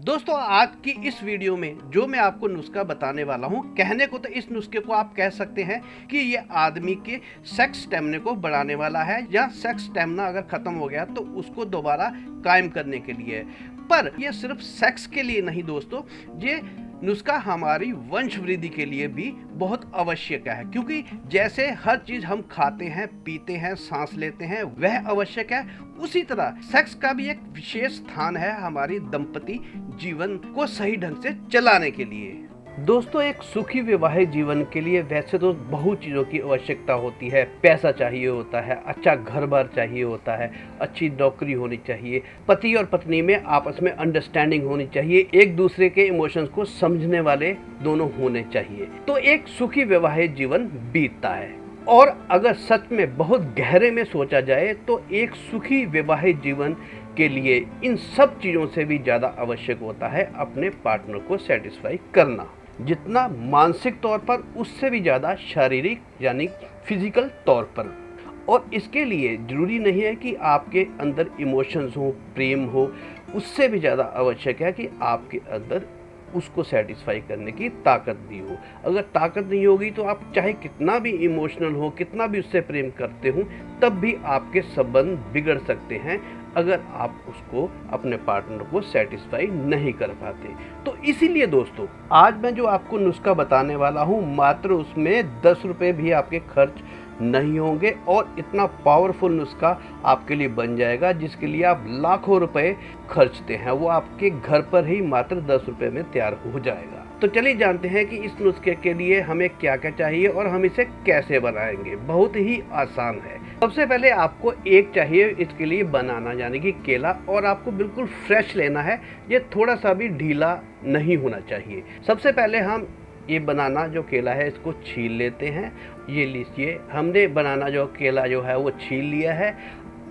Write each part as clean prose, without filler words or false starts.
दोस्तों आज की इस वीडियो में जो मैं आपको नुस्खा बताने वाला हूं, कहने को तो इस नुस्खे को आप कह सकते हैं कि ये आदमी के सेक्स स्टेमिना को बढ़ाने वाला है, या सेक्स स्टेमिना अगर खत्म हो गया तो उसको दोबारा कायम करने के लिए है। पर ये सिर्फ सेक्स के लिए नहीं दोस्तों, ये नुस्खा हमारी वंश वृद्धि के लिए भी बहुत आवश्यक है, क्योंकि जैसे हर चीज हम खाते हैं, पीते हैं, सांस लेते हैं, वह आवश्यक है, उसी तरह सेक्स का भी एक विशेष स्थान है हमारी दंपति जीवन को सही ढंग से चलाने के लिए। दोस्तों एक सुखी वैवाहिक जीवन के लिए वैसे तो बहुत चीज़ों की आवश्यकता होती है। पैसा चाहिए होता है, अच्छा घर बार चाहिए होता है, अच्छी नौकरी होनी चाहिए, पति और पत्नी में आपस में अंडरस्टैंडिंग होनी चाहिए, एक दूसरे के इमोशंस को समझने वाले दोनों होने चाहिए, तो एक सुखी वैवाहिक जीवन बीतता है। और अगर सच में बहुत गहरे में सोचा जाए तो एक सुखी वैवाहिक जीवन के लिए इन सब चीज़ों से भी ज़्यादा आवश्यक होता है अपने पार्टनर को सेटिस्फाई करना। जितना मानसिक तौर पर उससे भी ज़्यादा शारीरिक यानी फिजिकल तौर पर। और इसके लिए ज़रूरी नहीं है कि आपके अंदर इमोशंस हो, प्रेम हो, उससे भी ज़्यादा आवश्यक है कि आपके अंदर उसको सेटिस्फाई करने की ताकत भी हो। अगर ताकत नहीं होगी तो आप चाहे कितना भी इमोशनल हो, कितना भी उससे प्रेम करते हो, तब भी आपके संबंध बिगड़ सकते हैं अगर आप उसको, अपने पार्टनर को सेटिस्फाई नहीं कर पाते। तो इसीलिए दोस्तों आज मैं जो आपको नुस्खा बताने वाला हूँ, मात्र उसमें 10 रुपये भी आपके खर्च नहीं होंगे और इतना पावरफुल नुस्खा आपके लिए बन जाएगा जिसके लिए आप लाखों रुपए खर्चते हैं, वो आपके घर पर ही मात्र 10 रुपये में तैयार हो जाएगा। तो चलिए जानते हैं कि इस नुस्खे के लिए हमें क्या क्या चाहिए और हम इसे कैसे बनाएंगे। बहुत ही आसान है। सबसे पहले आपको एक चाहिए इसके लिए बनाना, यानी कि केला, और आपको बिल्कुल फ्रेश लेना है, ये थोड़ा सा भी ढीला नहीं होना चाहिए। सबसे पहले हम ये बनाना जो केला है इसको छील लेते हैं। ये लीजिए, हमने बनाना जो केला जो है वो छील लिया है।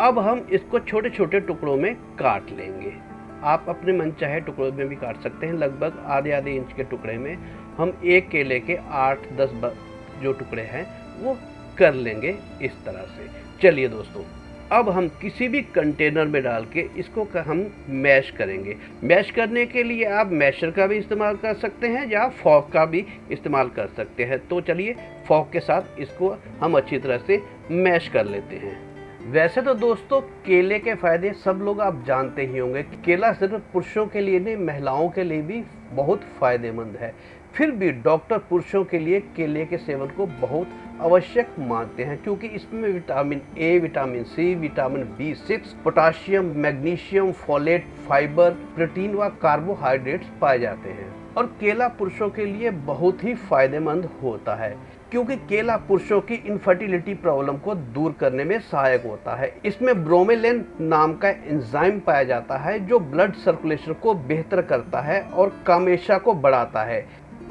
अब हम इसको छोटे छोटे टुकड़ों में काट लेंगे। आप अपने मन चाहे टुकड़ों में भी काट सकते हैं। लगभग आधे आधे इंच के टुकड़े में हम एक केले के 8-10 जो टुकड़े हैं वो कर लेंगे इस तरह से। चलिए दोस्तों, अब हम किसी भी कंटेनर में डाल के इसको हम मैश करेंगे। मैश करने के लिए आप मैशर का भी इस्तेमाल कर सकते हैं या फॉर्क का भी इस्तेमाल कर सकते हैं। तो चलिए फॉर्क के साथ इसको हम अच्छी तरह से मैश कर लेते हैं। वैसे तो दोस्तों केले के फ़ायदे सब लोग आप जानते ही होंगे। केला सिर्फ पुरुषों के लिए नहीं, महिलाओं के लिए भी बहुत फ़ायदेमंद है। फिर भी डॉक्टर पुरुषों के लिए केले के सेवन को बहुत आवश्यक मानते हैं, क्योंकि इसमें vitamin A, vitamin C, vitamin B6, potassium, magnesium, folate, fibre, protein व कार्बोहाइड्रेट्स पाए जाते हैं। और केला पुरुषों के लिए बहुत ही फायदेमंद होता है, क्योंकि केला पुरुषों की इनफर्टिलिटी प्रॉब्लम को दूर करने में सहायक होता है। इसमें ब्रोमेलिन नाम का एंजाइम पाया जाता है जो ब्लड सर्कुलेशन को बेहतर करता है और कामेशा को बढ़ाता है।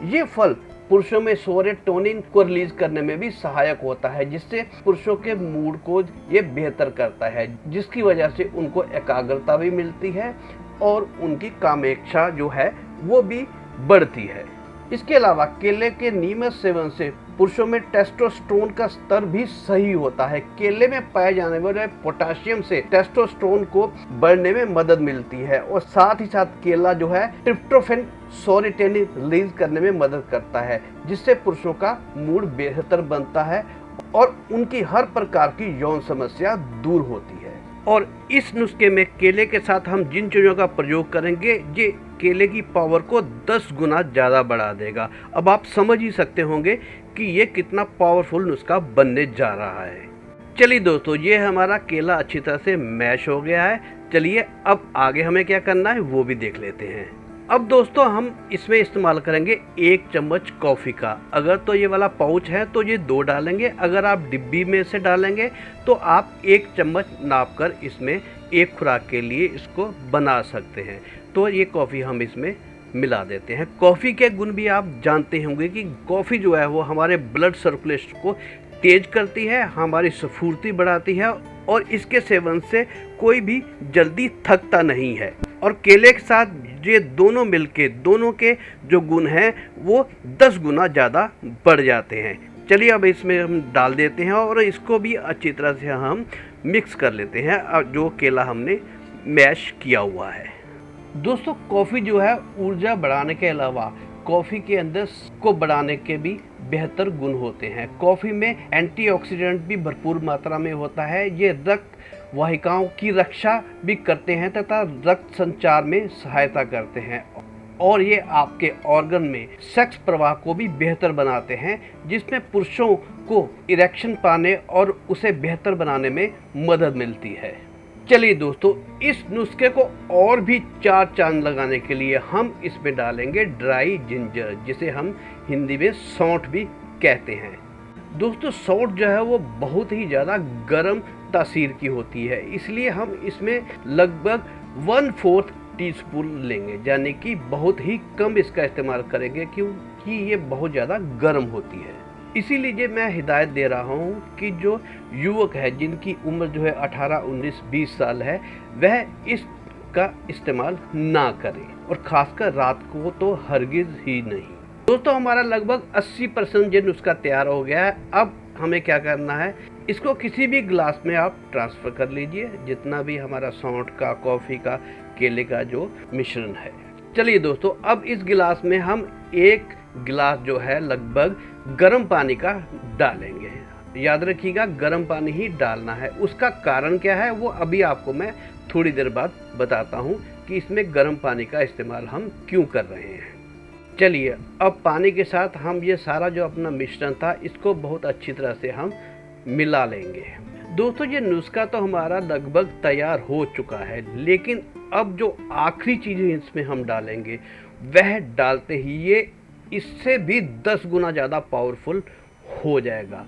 ये फल पुरुषों में सेरोटोनिन को रिलीज करने में भी सहायक होता है, जिससे पुरुषों के मूड को ये बेहतर करता है, जिसकी वजह से उनको एकाग्रता भी मिलती है और उनकी कामेक्षा जो है वो भी बढ़ती है। इसके अलावा केले के नियमित सेवन से पुरुषों में टेस्टोस्टेरोन का स्तर भी सही होता है। केले में पाए जाने वाले पोटाशियम से टेस्टोस्टेरोन को बढ़ने में मदद मिलती है और साथ ही साथ केला जो है ट्रिप्टोफैन, सेरोटोनिन रिलीज करने में मदद करता है, जिससे पुरुषों का मूड बेहतर बनता है और उनकी हर प्रकार की यौन समस्या दूर होती है। और इस नुस्खे में केले के साथ हम जिन चीज़ों का प्रयोग करेंगे ये केले की पावर को 10 गुना ज़्यादा बढ़ा देगा। अब आप समझ ही सकते होंगे कि ये कितना पावरफुल नुस्खा बनने जा रहा है। चलिए दोस्तों, ये हमारा केला अच्छी तरह से मैश हो गया है। चलिए अब आगे हमें क्या करना है वो भी देख लेते हैं। अब दोस्तों हम इसमें इस्तेमाल करेंगे 1 चम्मच कॉफ़ी का। अगर तो ये वाला पाउच है तो ये 2 डालेंगे, अगर आप डिब्बी में से डालेंगे तो आप 1 चम्मच नाप कर इसमें एक खुराक के लिए इसको बना सकते हैं। तो ये कॉफ़ी हम इसमें मिला देते हैं। कॉफ़ी के गुण भी आप जानते होंगे कि कॉफ़ी जो है वो हमारे ब्लड सर्कुलेशन को तेज करती है, हमारी स्फूर्ति बढ़ाती है और इसके सेवन से कोई भी जल्दी थकता नहीं है। और केले के साथ ये दोनों मिलके दोनों के जो गुण हैं वो 10 गुना ज़्यादा बढ़ जाते हैं। चलिए अब इसमें हम डाल देते हैं और इसको भी अच्छी तरह से हम मिक्स कर लेते हैं जो केला हमने मैश किया हुआ है। दोस्तों कॉफ़ी जो है ऊर्जा बढ़ाने के अलावा कॉफ़ी के अंदर को बढ़ाने के भी बेहतर गुण होते हैं। कॉफ़ी में एंटीऑक्सीडेंट भी भरपूर मात्रा में होता है। ये रक्त वाहिकाओं की रक्षा भी करते हैं तथा रक्त संचार में सहायता करते हैं और ये आपके ऑर्गन में सेक्स प्रवाह को भी बेहतर बनाते हैं, जिसमें पुरुषों को इरेक्शन पाने और उसे बेहतर बनाने में मदद मिलती है। चलिए दोस्तों, इस नुस्खे को और भी 4 चांद लगाने के लिए हम इसमें डालेंगे ड्राई जिंजर, जिसे हम हिंदी में सौंठ भी कहते हैं। दोस्तों सौंठ जो है वो बहुत ही ज़्यादा गर्म तासीर की होती है, इसलिए हम इसमें लगभग 1/4 टीस्पून लेंगे, यानी कि बहुत ही कम इसका इस्तेमाल करेंगे क्योंकि ये बहुत ज़्यादा गर्म होती है। इसीलिए मैं हिदायत दे रहा हूँ कि जो युवक है जिनकी उम्र जो है 18, 19, 20 साल है, वह इसका इस्तेमाल ना करें और ख़ासकर रात को तो हरगिज़ ही नहीं। दोस्तों हमारा लगभग 80% ये नुस्खा तैयार हो गया है। अब हमें क्या करना है, इसको किसी भी गिलास में आप ट्रांसफ़र कर लीजिए, जितना भी हमारा सौंठ का, कॉफ़ी का, केले का जो मिश्रण है। चलिए दोस्तों, अब इस गिलास में हम 1 गिलास जो है लगभग गर्म पानी का डालेंगे। याद रखिएगा गर्म पानी ही डालना है। उसका कारण क्या है वो अभी आपको मैं थोड़ी देर बाद बताता हूँ कि इसमें गर्म पानी का इस्तेमाल हम क्यों कर रहे हैं। चलिए अब पानी के साथ हम ये सारा जो अपना मिश्रण था इसको बहुत अच्छी तरह से हम मिला लेंगे। दोस्तों ये नुस्खा तो हमारा लगभग तैयार हो चुका है, लेकिन अब जो आखिरी चीज़ इसमें हम डालेंगे वह डालते ही ये इससे भी 10 गुना ज़्यादा पावरफुल हो जाएगा।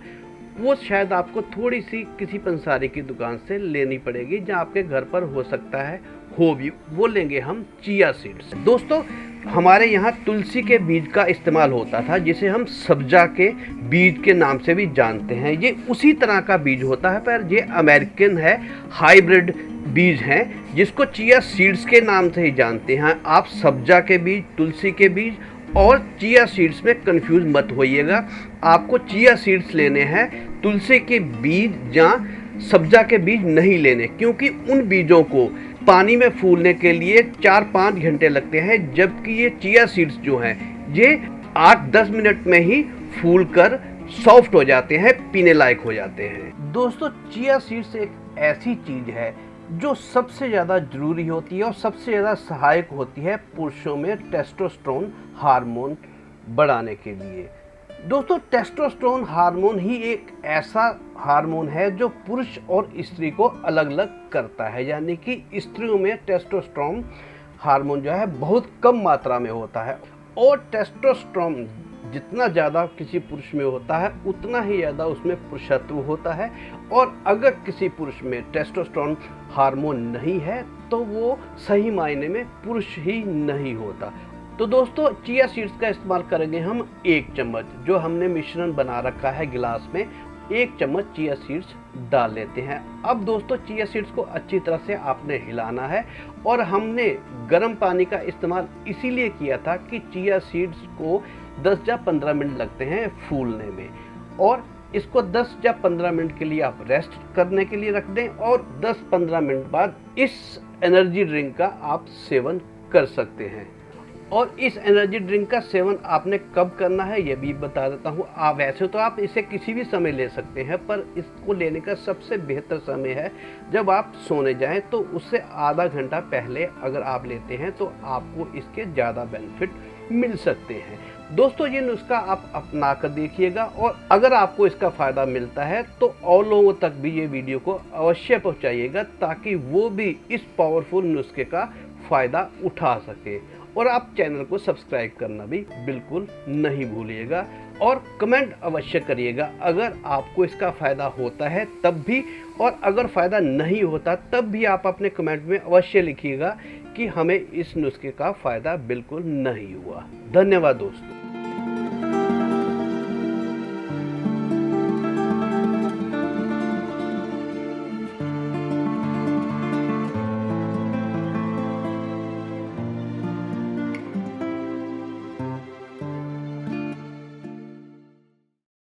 वो शायद आपको थोड़ी सी किसी पंसारी की दुकान से लेनी पड़ेगी, जहाँ आपके घर पर हो सकता है हो भी। वो लेंगे हम चिया सीड्स। दोस्तों हमारे यहाँ तुलसी के बीज का इस्तेमाल होता था, जिसे हम सब्जा के बीज के नाम से भी जानते हैं। ये उसी तरह का बीज होता है, पर ये अमेरिकन है, हाइब्रिड बीज हैं, जिसको चिया सीड्स के नाम से ही जानते हैं। आप सब्जा के बीज, तुलसी के बीज और चिया सीड्स में कंफ्यूज मत होइएगा। आपको चिया सीड्स लेने हैं, तुलसी के बीज या सब्जा के बीज नहीं लेने, क्योंकि उन बीजों को पानी में फूलने के लिए 4-5 घंटे लगते हैं, जबकि ये चिया सीड्स जो हैं ये 8-10 मिनट में ही फूल कर सॉफ्ट हो जाते हैं, पीने लायक हो जाते हैं। दोस्तों चिया सीड्स एक ऐसी चीज़ है जो सबसे ज़्यादा ज़रूरी होती है और सबसे ज़्यादा सहायक होती है पुरुषों में टेस्टोस्टेरोन हार्मोन बढ़ाने के लिए। दोस्तों टेस्टोस्टेरोन हार्मोन ही एक ऐसा हार्मोन है जो पुरुष और स्त्री को अलग अलग करता है, यानी कि स्त्रियों में टेस्टोस्टेरोन हार्मोन जो है बहुत कम मात्रा में होता है, और टेस्टोस्टेरोन जितना ज़्यादा किसी पुरुष में होता है उतना ही ज़्यादा उसमें पुरुषत्व होता है। और अगर किसी पुरुष में टेस्टोस्टेरोन हार्मोन नहीं है तो वो सही मायने में पुरुष ही नहीं होता। तो दोस्तों चिया सीड्स का इस्तेमाल करेंगे हम 1 चम्मच। जो हमने मिश्रण बना रखा है गिलास में, 1 चम्मच चिया सीड्स डाल लेते हैं। अब दोस्तों चिया सीड्स को अच्छी तरह से आपने हिलाना है, और हमने गर्म पानी का इस्तेमाल इसीलिए किया था कि चिया सीड्स को 10 या 15 मिनट लगते हैं फूलने में, और इसको 10 या 15 मिनट के लिए आप रेस्ट करने के लिए रख दें, और 10-15 मिनट बाद इस एनर्जी ड्रिंक का आप सेवन कर सकते हैं। और इस एनर्जी ड्रिंक का सेवन आपने कब करना है ये भी बता देता हूँ। आप वैसे तो आप इसे किसी भी समय ले सकते हैं, पर इसको लेने का सबसे बेहतर समय है जब आप सोने जाएं, तो उससे आधा घंटा पहले अगर आप लेते हैं तो आपको इसके ज़्यादा बेनिफिट मिल सकते हैं। दोस्तों ये नुस्खा आप अपना कर देखिएगा, और अगर आपको इसका फ़ायदा मिलता है तो और लोगों तक भी ये वीडियो को अवश्य पहुँचाइएगा, ताकि वो भी इस पावरफुल नुस्खे का फ़ायदा उठा सके। और आप चैनल को सब्सक्राइब करना भी बिल्कुल नहीं भूलिएगा, और कमेंट अवश्य करिएगा अगर आपको इसका फ़ायदा होता है तब भी, और अगर फ़ायदा नहीं होता तब भी आप अपने कमेंट में अवश्य लिखिएगा कि हमें इस नुस्खे का फ़ायदा बिल्कुल नहीं हुआ। धन्यवाद दोस्तों।